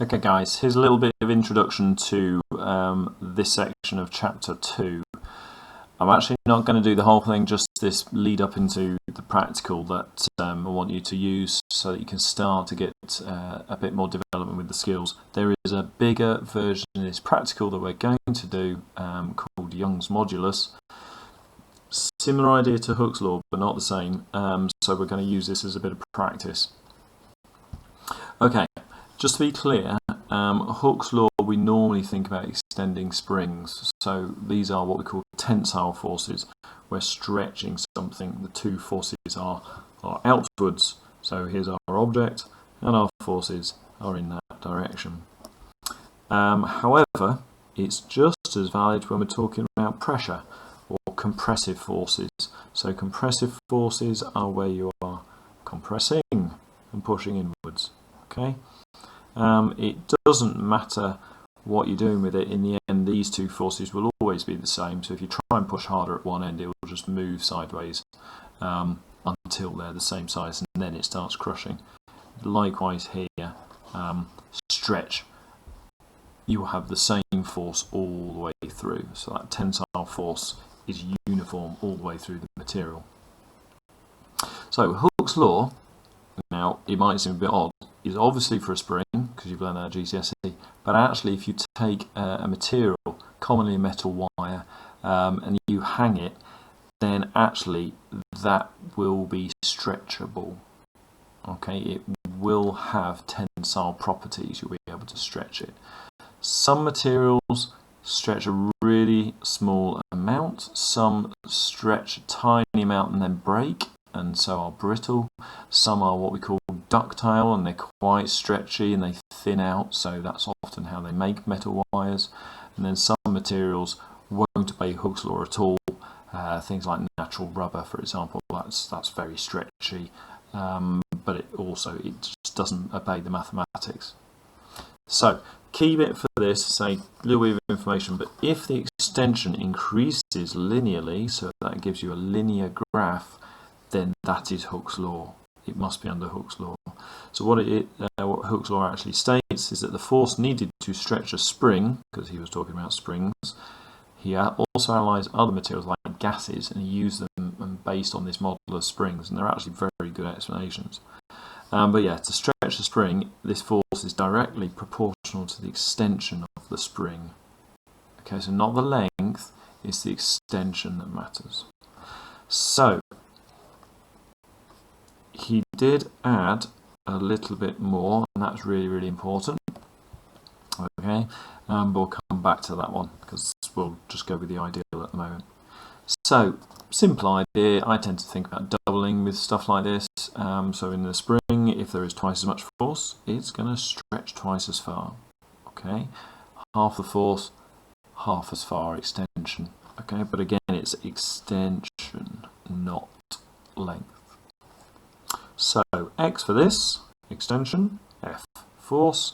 Okay guys, here's a little bit of introduction to this section of Chapter 2. I'm actually not going to do the whole thing, just this lead up into the practical that I want you to use so that you can start to get a bit more development with the skills. There is a bigger version of this practical that we're going to do called Young's Modulus. Similar idea to Hooke's law, but not the same, so we're going to use this as a bit of practice. Okay. Just to be clear, Hooke's law, we normally think about extending springs. So these are what we call tensile forces. We're stretching something. The two forces are outwards. So here's our object, and our forces are in that direction. However, it's just as valid when we're talking about pressure or compressive forces. So compressive forces are where you are compressing and pushing inwards. Okay. It doesn't matter what you're doing with it. In the end, these two forces will always be the same. So if you try and push harder at one end, it will just move sideways until they're the same size, and then it starts crushing. Likewise here, stretch, you will have the same force all the way through. So that tensile force is uniform all the way through the material. So Hooke's law, now it might seem a bit odd, is obviously for a spring, because you've learned that at GCSE, but actually if you take a material, commonly a metal wire, and you hang it, then actually that will be stretchable. Okay, it will have tensile properties, you'll be able to stretch it. Some materials stretch a really small amount, some stretch a tiny amount and then break, and so are brittle. Some are what we call ductile, and they're quite stretchy and they thin out, so that's often how they make metal wires. And then some materials won't obey Hooke's law at all. Things like natural rubber, for example, that's very stretchy, but it just doesn't obey the mathematics. So key bit for this, say a little bit of information, but if the extension increases linearly, so that gives you a linear graph, then that is Hooke's law. It must be under Hooke's law. So what Hooke's law actually states is that the force needed to stretch a spring, because he was talking about springs, he also analysed other materials like gases, and he used them based on this model of springs, and they're actually very good explanations. But yeah, to stretch a spring, this force is directly proportional to the extension of the spring. Okay, so not the length, it's the extension that matters. So he did add a little bit more, and that's really, really important. Okay, but we'll come back to that one because we'll just go with the ideal at the moment. So, simple idea, I tend to think about doubling with stuff like this. So in the spring, if there is twice as much force, it's going to stretch twice as far. Okay, half the force, half as far extension. Okay, but again, it's extension, not length. So X for this, extension, F, force,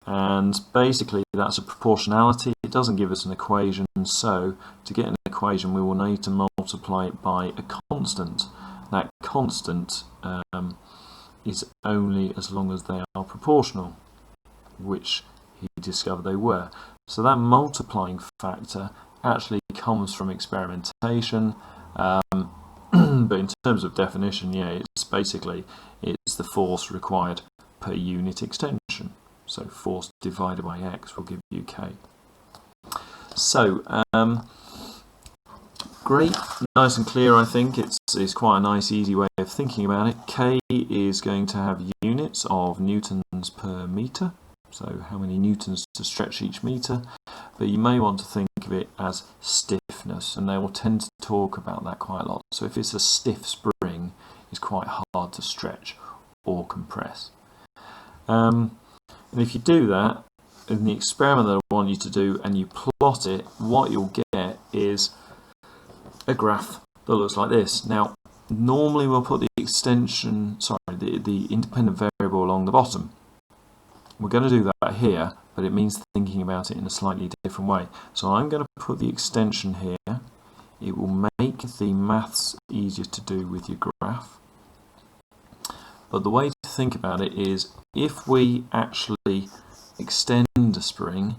and basically that's a proportionality. It doesn't give us an equation, so to get an equation we will need to multiply it by a constant. That constant is only as long as they are proportional, which he discovered they were. So that multiplying factor actually comes from experimentation. But in terms of definition, yeah, it's the force required per unit extension. So force divided by X will give you K. So great, nice and clear. I think it's quite a nice, easy way of thinking about it. K is going to have units of newtons per meter. So how many newtons to stretch each meter? But you may want to think of it as stiffness, and they will tend to talk about that quite a lot. So if it's a stiff spring, it's quite hard to stretch or compress. And if you do that, in the experiment that I want you to do, and you plot it, what you'll get is a graph that looks like this. Now, normally we'll put the independent variable along the bottom. We're going to do that here, but it means thinking about it in a slightly different way. So I'm going to put the extension here. It will make the maths easier to do with your graph. But the way to think about it is, if we actually extend a spring,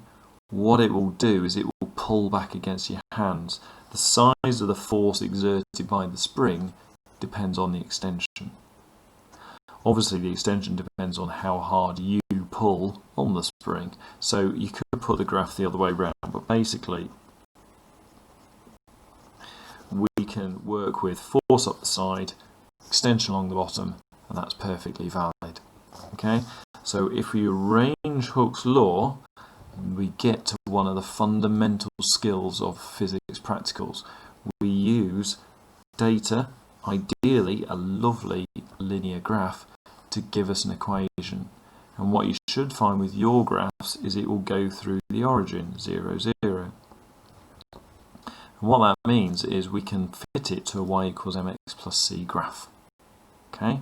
what it will do is it will pull back against your hands. The size of the force exerted by the spring depends on the extension. Obviously the extension depends on how hard you pull on the spring. So you could put the graph the other way around, but basically we can work with force up the side, extension along the bottom, and that's perfectly valid. Okay, so if we arrange Hooke's law, we get to one of the fundamental skills of physics practicals. We use data, ideally a lovely linear graph, to give us an equation. And what you should find with your graphs is it will go through the origin, 0, 0. And what that means is we can fit it to a y equals mx plus c graph. Okay,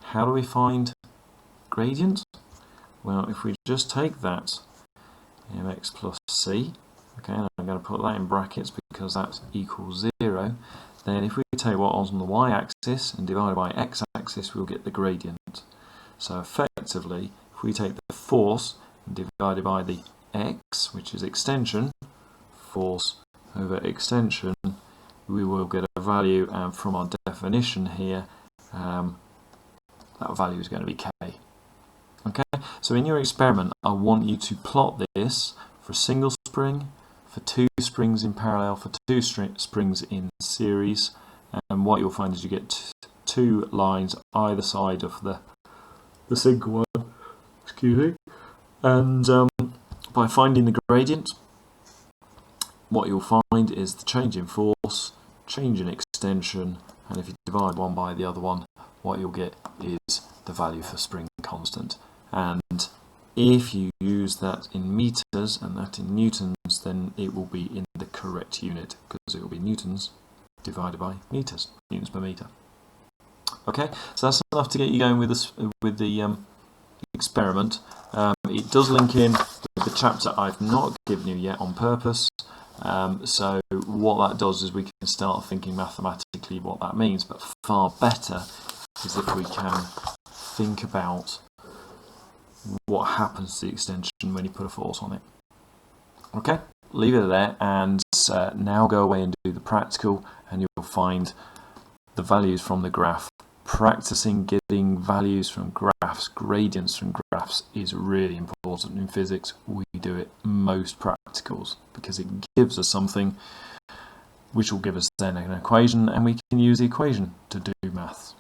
how do we find gradient? Well, if we just take that mx plus c, okay, and I'm going to put that in brackets because that equals 0, then if we take what was on the y-axis and divide by x-axis, we'll get the gradient. So effectively, if we take the force and divide it by the x, which is extension, force over extension, we will get a value, and from our definition here, that value is going to be k. Okay, so in your experiment, I want you to plot this for a single spring, for 2 springs in parallel, for 2 springs in series, and what you'll find is you get 2 lines either side of the single one. Excuse me. And by finding the gradient, what you'll find is the change in force, change in extension, and if you divide one by the other one, what you'll get is the value for spring constant. And if you use that in meters and that in newtons, then it will be in the correct unit, because it will be newtons divided by meters, newtons per meter. Okay, so that's enough to get you going with the experiment. It does link in with the chapter I've not given you yet on purpose. So what that does is we can start thinking mathematically what that means, but far better is if we can think about what happens to the extension when you put a force on it. Okay, leave it there, and now go away and do the practical, and you'll find the values from the graph. Practicing getting values from graphs, gradients from graphs, is really important in physics. We do it most practicals because it gives us something which will give us then an equation, and we can use the equation to do maths.